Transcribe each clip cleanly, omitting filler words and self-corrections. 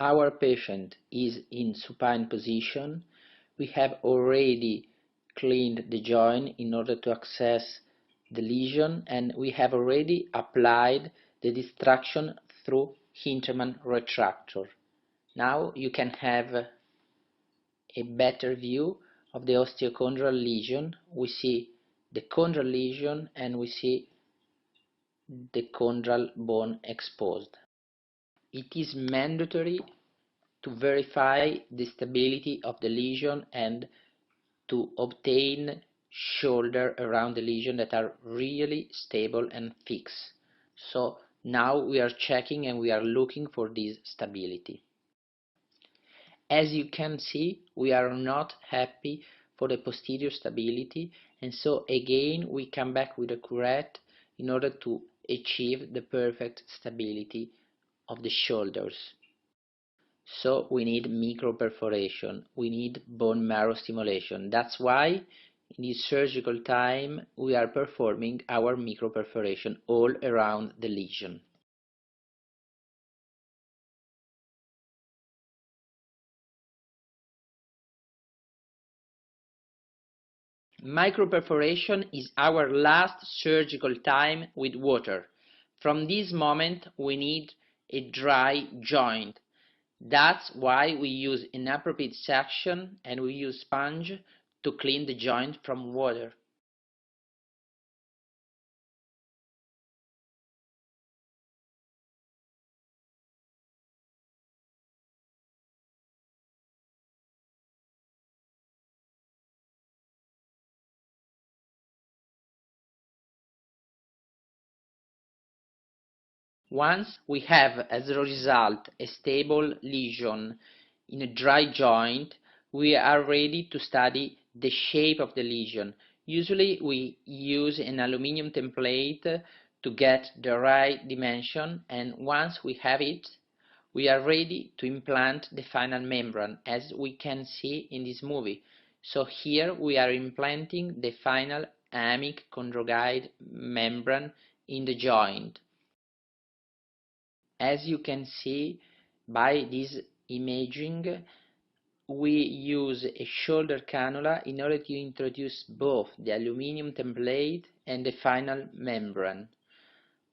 our patient is in supine position. We have already cleaned the joint in order to access the lesion, and we have already applied the distraction through Hintermann retractor. Now you can have a better view of the osteochondral lesion. We see the chondral lesion and we see the chondral bone exposed. It is mandatory to verify the stability of the lesion and to obtain shoulder around the lesion that are really stable and fixed. So now we are checking and we are looking for this stability. As you can see, we are not happy for the posterior stability, and so again we come back with a curette in order to achieve the perfect stability of the shoulders. So we need microperforation, we need bone marrow stimulation. That's why in this surgical time we are performing our microperforation all around the lesion. Microperforation is our last surgical time with water. From this moment we need a dry joint. That's why we use an appropriate suction and we use sponge to clean the joint from water. Once we have as a result a stable lesion in a dry joint, we are ready to study the shape of the lesion. Usually we use an aluminium template to get the right dimension, and once we have it, we are ready to implant the final membrane, as we can see in this movie. So here we are implanting the final AMIC Condro-Gide membrane in the joint. As you can see by this imaging, we use a shoulder cannula in order to introduce both the aluminium template and the final membrane.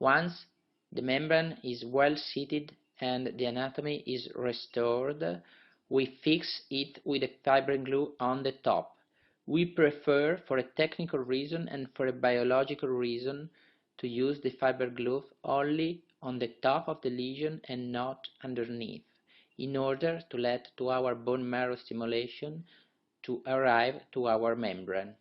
Once the membrane is well seated and the anatomy is restored, we fix it with a fiber glue on the top. We prefer, for a technical reason and for a biological reason, to use the fiber glue only on the top of the lesion and not underneath, in order to let to our bone marrow stimulation to arrive to our membrane.